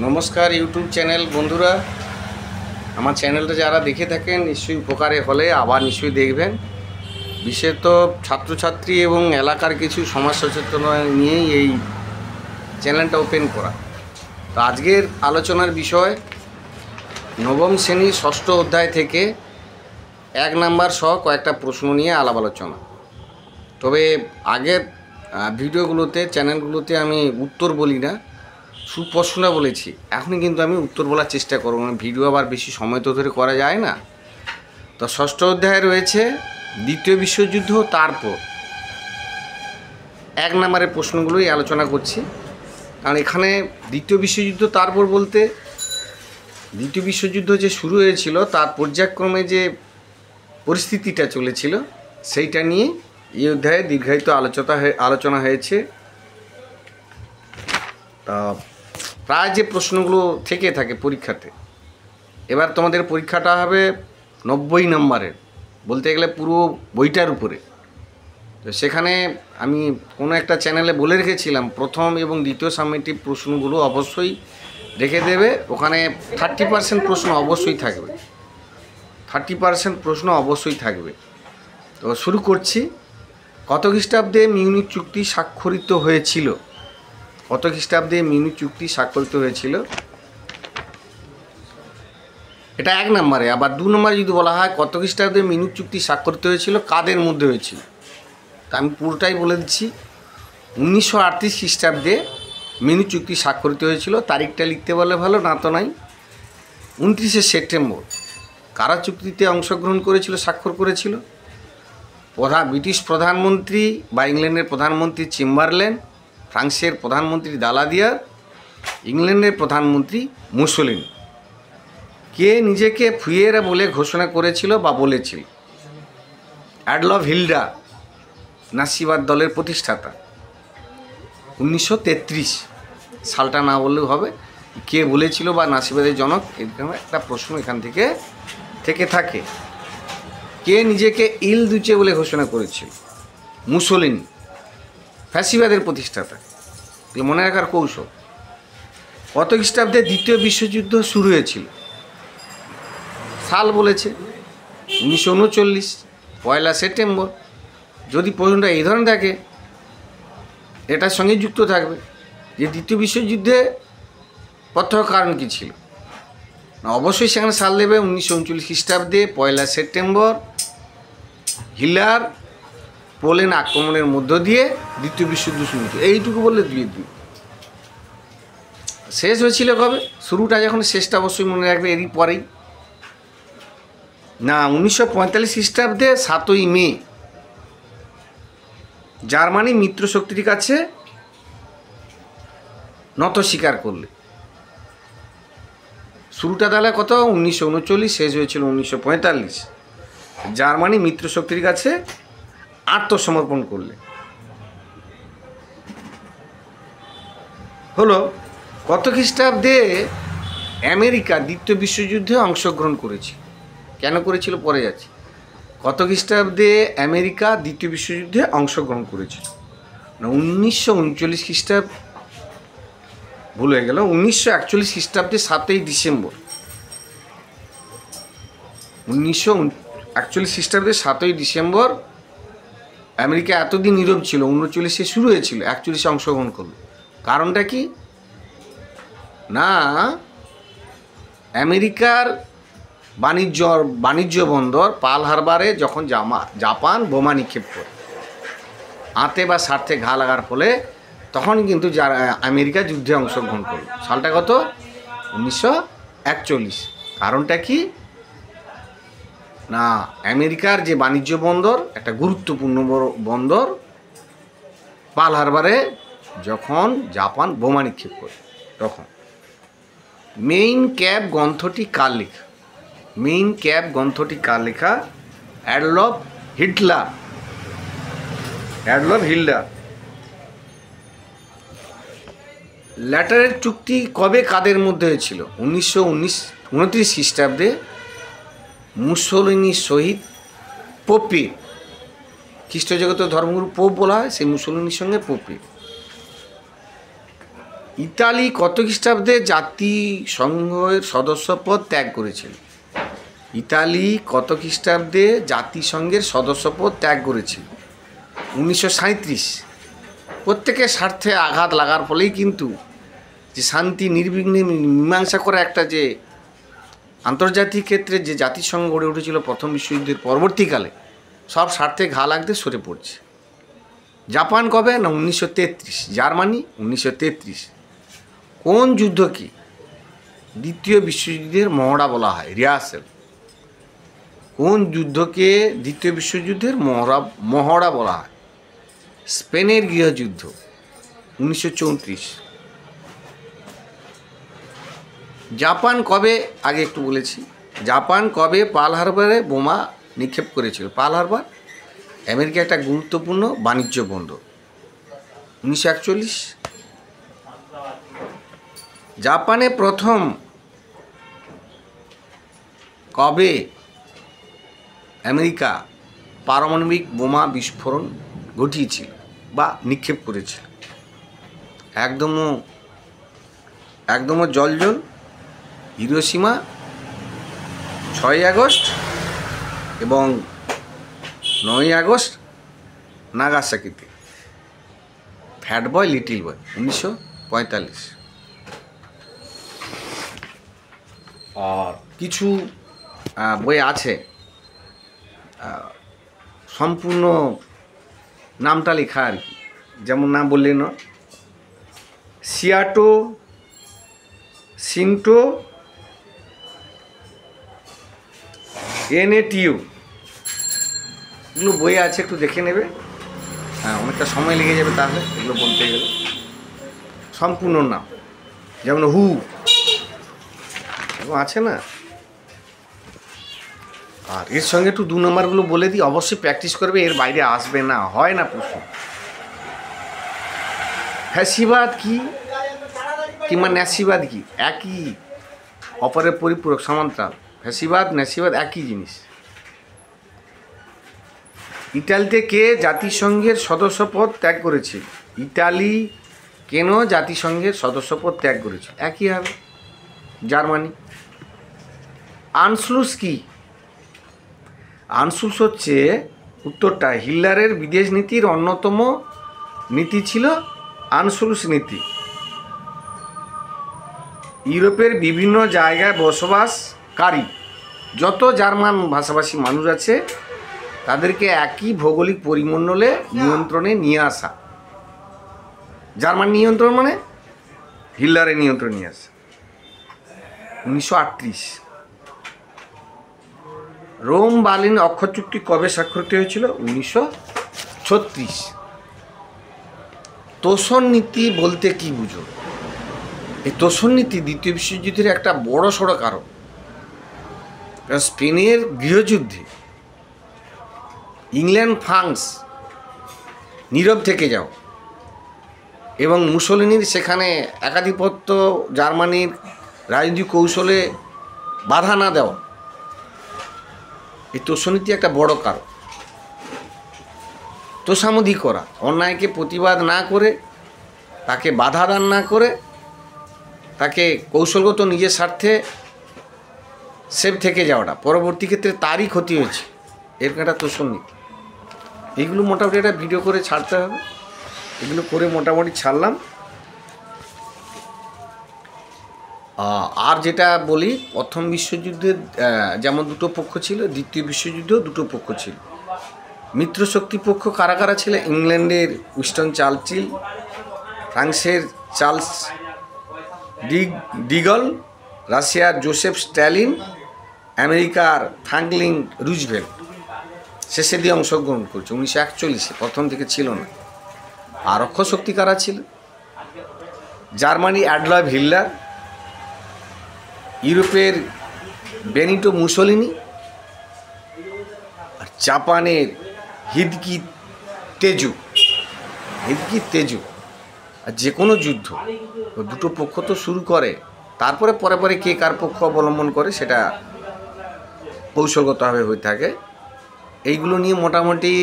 নমস্কার YouTube channel বন্ধুরা, আমার চ্যানেলটা যারা দেখে থাকেন নিশ্চয়ই উপকারে হলে আবার নিশ্চয়ই দেখবেন। বিশেষত ছাত্রছাত্রী এবং এলাকার কিছু সমাজ সচেতনতা নিয়েই এই চ্যানেলটা ওপেন করা। তো আজকের আলোচনার বিষয় নবম শ্রেণীর ষষ্ঠ অধ্যায় থেকে 1 নাম্বার সহ কয়েকটা প্রশ্ন নিয়ে আলাপ আলোচনা। তবে আগের ভিডিওগুলোতে চ্যানেলগুলোতে আমি উত্তর বলি না, শুধু প্রশ্ন বলেছি। এখনই কিন্তু আমি উত্তর বলার চেষ্টা করব, ভিডিও আবার বেশি সময় তো ধরে করা যায় না। তো ষষ্ঠ অধ্যায়ে রয়েছে দ্বিতীয় বিশ্বযুদ্ধ, তারপর 1 নম্বরের প্রশ্নগুলোই আলোচনা করছি। কারণ এখানে দ্বিতীয় বিশ্বযুদ্ধ তারপর বলতে দ্বিতীয় বিশ্বযুদ্ধ যে শুরু হয়েছিল তার পর্যায়ক্রমে যে পরিস্থিতিটা চলেছিল সেইটা নিয়ে এই অধ্যায়ে দীর্ঘায়িত আলোচনা হয়েছে। তা প্রায় যে প্রশ্নগুলো থেকে থাকে পরীক্ষাতে, এবার তোমাদের পরীক্ষাটা হবে 90 নম্বরের, বলতে গেলে পুরো বইটার উপরে। তো সেখানে আমি কোনো একটা চ্যানেলে বলে রেখেছিলাম প্রথম এবং দ্বিতীয় সাবমিটিভ প্রশ্নগুলো অবশ্যই রেখে দেবে। ওখানে 30% প্রশ্ন অবশ্যই থাকবে, 30% প্রশ্ন অবশ্যই থাকবে। তো শুরু করছি। কত খ্রিস্টাব্দে মিউনিক চুক্তি স্বাক্ষরিত হয়েছিল? কত খ্রিস্টাব্দে মিউনিক চুক্তি স্বাক্ষরিত হয়েছিল? এটা 1 নম্বরে। আবার 2 নম্বরে যদি বলা হয় কত খ্রিস্টাব্দে মিউনিক চুক্তি স্বাক্ষরিত হয়েছিল, কাদের মধ্যে হয়েছিল, তা আমি পুরোটাই বলে দিচ্ছি। 1938 খ্রিস্টাব্দে মিউনিক চুক্তি স্বাক্ষরিত হয়েছিল। তারিখটা লিখতে বলে ভালো, না তো নাই। 29শে সেপ্টেম্বর। কারা চুক্তিতে অংশগ্রহণ করেছিল, স্বাক্ষর করেছিল? ব্রিটিশ প্রধানমন্ত্রী বা ইংল্যান্ডের প্রধানমন্ত্রী চেম্বারলেন, ফ্রান্সের প্রধানমন্ত্রী দালাদিয়ার, ইংল্যান্ডের প্রধানমন্ত্রী মুসোলিনি। কে নিজেকে ফুয়েরা বলে ঘোষণা করেছিল বা বলেছিল? অ্যাডলফ হিটলার, নাৎসিবাদ দলের প্রতিষ্ঠাতা। 1933 সালটা না বললেও হবে। কে বলেছিল বা নাৎসিবাদের জনক, এরকম একটা প্রশ্ন এখান থেকে থাকে। কে নিজেকে ইল দুচে বলে ঘোষণা করেছিল? মুসোলিনি, ফ্যাসিবাদের প্রতিষ্ঠাতা। মনে রাখার কৌশল। কত খ্রিস্টাব্দে দ্বিতীয় বিশ্বযুদ্ধ শুরু হয়েছিল? সাল বলেছে 1939, 1 সেপ্টেম্বর। যদি প্রশ্নটা এই ধরনের থাকে, এটার সঙ্গে যুক্ত থাকবে যে দ্বিতীয় বিশ্বযুদ্ধে প্রত্যক্ষ কারণ কী ছিল। অবশ্যই সেখানে সাল দেবে 1939 খ্রিস্টাব্দে 1 সেপ্টেম্বর হিটলার পোল্যান্ড আক্রমণের মধ্য দিয়ে দ্বিতীয় বিশ্বযুদ্ধ শুরু হয়েছে। এইটুকু বললে দুই শেষ হয়েছিল কবে? শুরুটা যখন, শেষটা অবশ্যই মনে রাখবে এরই পরেই। না, 1945 খ্রিস্টাব্দে 7ই মে জার্মানি মিত্রশক্তির কাছে নত স্বীকার করলে। শুরুটা তাহলে কত? 1939, শেষ হয়েছিল 1945। জার্মানি মিত্রশক্তির কাছে আত্মসমর্পণ করলে। হলো কত খ্রিস্টাব্দে আমেরিকা দ্বিতীয় বিশ্বযুদ্ধে অংশগ্রহণ করেছিল? কেন করেছিল পরে যাচ্ছে। কত খ্রিস্টাব্দে আমেরিকা দ্বিতীয় বিশ্বযুদ্ধে অংশগ্রহণ করেছিল? না, 1939 খ্রিস্টাব্দ, ভুল হয়ে গেল। 1941 খ্রিস্টাব্দে 7ই ডিসেম্বর। 1941 খ্রিস্টাব্দে 7ই ডিসেম্বর আমেরিকা এতদিন নীরব ছিল, 39-এ শুরু হয়েছিল, 41-এ অংশগ্রহণ করলো। কারণটা কি? না, আমেরিকার বাণিজ্য বন্দর পার্ল হারবারে যখন জাপান বোমা নিক্ষেপ করে আঁতে বা স্বার্থে ঘা লাগার ফলে, তখন কিন্তু আমেরিকা যুদ্ধে অংশগ্রহণ করল। সালটা কত? 1941। কারণটা কি? না, আমেরিকার যে বাণিজ্য বন্দর, একটা গুরুত্বপূর্ণ বন্দর পার্ল হারবারে যখন জাপান বোমা নিক্ষেপ করে, তখন। মেইন ক্যাব গ্রন্থটি কার লেখা? মেইন ক্যাব গ্রন্থটি কার লেখা? Adolf Hitler. ল্যাটারের চুক্তি কবে কাদের মধ্যে হয়েছিল? 1929 খ্রিস্টাব্দে মুসোলিনির সহিত পোপের, খ্রিস্ট জগতের ধর্মগুরু পোপ বলা হয়, সেই মুসোলিনির সঙ্গে পোপের। ইতালি কত খ্রিস্টাব্দে জাতিসংঘের সদস্যপদ ত্যাগ করেছিল? ইতালি কত খ্রিস্টাব্দে জাতিসংঘের সদস্যপদ ত্যাগ করেছিল? 1937। প্রত্যেকের স্বার্থে আঘাত লাগার ফলেই কিন্তু যে শান্তি নির্বিঘ্নে মীমাংসা করা একটা যে আন্তর্জাতিক ক্ষেত্রে যে জাতিসংঘ গড়ে উঠেছিল প্রথম বিশ্বযুদ্ধের পরবর্তীকালে, সব স্বার্থে ঘা লাগতে সরে পড়ছে। জাপান কবে? না 1933। জার্মানি 1933। কোন যুদ্ধকে দ্বিতীয় বিশ্বযুদ্ধের মহড়া বলা হয়? রিহার্সেল। কোন যুদ্ধকে দ্বিতীয় বিশ্বযুদ্ধের মহড়া বলা হয়? স্পেনের গৃহযুদ্ধ 1934। জাপান কবে, আগে একটু বলেছি, জাপান কবে পার্ল হারবারে বোমা নিক্ষেপ করেছিল? পার্ল হারবার আমেরিকা একটা গুরুত্বপূর্ণ বাণিজ্য বন্দর, 1941। জাপানে প্রথম কবে আমেরিকা পারমাণবিক বোমা বিস্ফোরণ ঘটিয়েছিল বা নিক্ষেপ করেছিল? একদম জলজল হিরোশিমা 6ই আগস্ট এবং 9ই আগস্ট নাগাসাকিতে। ফ্যাট বয় লিটিল বয় 1945। আর কিছু বই আছে সম্পূর্ণ নামটা লেখা আর কি, যেমন নাম বললেন সিয়াটো সিন্টো NATU, এগুলো বই আছে, একটু দেখে নেবে। হ্যাঁ, অনেকটা সময় লেগে যাবে তাহলে এগুলো বলতে গেলে। সম্পূর্ণ নাম যেমন হু আছে না। আর এর সঙ্গে একটু 2 নম্বরগুলো বলে দিই, অবশ্যই প্র্যাকটিস করবে, এর বাইরে আসবে না, হয় না প্রশ্ন। ফ্যাসিবাদ কি কিংবা ন্যাসিবাদ কি? একই, অপরের পরিপূরক, সমান্তরাল। ফ্যাসিবাদ ন্যাসিবাদ একই জিনিস। ইতালিতে কে জাতিসংঘের সদস্যপদ ত্যাগ করেছিল? ইতালি কেন জাতিসংঘের সদস্যপদ ত্যাগ করেছিল? একই হবে। জার্মানি। আনসলুস কি? আনসলুস হচ্ছে উত্তরটা, হিটলারের বিদেশ নীতির অন্যতম নীতি ছিল আনসলুস নীতি। ইউরোপের বিভিন্ন জায়গায় বসবাসকারী যত জার্মান ভাষাভাষী মানুষ আছে তাদেরকে একই ভৌগোলিক পরিমণ্ডলে নিয়ন্ত্রণে নিয়ে আসা। জার্মান নিয়ন্ত্রণ মানে হিটলারের নিয়ন্ত্রণ নিয়ে আসা। 1938। রোম বার্লিন অক্ষর চুক্তি কবে স্বাক্ষরিত হয়েছিল? 1936। তোষণ নীতি বলতে কি বুঝো? এই তোষণ নীতি দ্বিতীয় বিশ্বযুদ্ধের একটা বড় সড়ো কারণ। স্পেনের গৃহযুদ্ধে ইংল্যান্ড ফ্রান্স নীরব থেকে যাও এবং মুসোলিনির সেখানে একাধিপত্য জার্মানির রাজনৈতিক কৌশলে বাধা না দেওয়া, এই তোষণনীতি একটা বড় কারণ। তোষামোদি করা, অন্যায়কে প্রতিবাদ না করে, তাকে বাধা দান না করে, তাকে কৌশলগত নিজের স্বার্থে সেফ থেকে যাওয়াটা, পরবর্তী ক্ষেত্রে তারই ক্ষতি হয়েছে, এরকম একটা তোষণনীতি। এইগুলো মোটামুটি একটা ভিডিও করে ছাড়তে হবে, এগুলো করে মোটামুটি ছাড়লাম। আর যেটা বলি, প্রথম বিশ্বযুদ্ধের যেমন 2টো পক্ষ ছিল, দ্বিতীয় বিশ্বযুদ্ধেও 2টো পক্ষ ছিল। মিত্রশক্তি পক্ষ কারা কারা ছিল? ইংল্যান্ডের উইনস্টন চার্চিল, ফ্রান্সের চার্লস ডিগল, রাশিয়ার জোসেফ স্ট্যালিন, আমেরিকার ফ্র্যাঙ্কলিন রুজভেল্ট শেষে দিয়ে অংশগ্রহণ করছে 1941-এ, প্রথম থেকে ছিল না। আর অক্ষশক্তি কারা ছিল? জার্মানি অ্যাডলফ হিটলার, ইউরোপের বেনিটো মুসোলিনি, আর জাপানের হিদেকি তেজু। আর যে কোনো যুদ্ধ 2টো পক্ষ তো শুরু করে, তারপরে পরে পরে কে কার পক্ষ অবলম্বন করে সেটা কৌশলগতভাবে হয়ে থাকে। এইগুলো নিয়ে মোটামুটি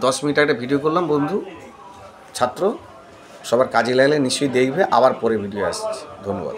10 মিনিট একটা ভিডিও করলাম বন্ধু ছাত্র। সবার কাজে লাগলে নিশ্চয়ই দেখবে। আবার পরে ভিডিও আসছে। ধন্যবাদ।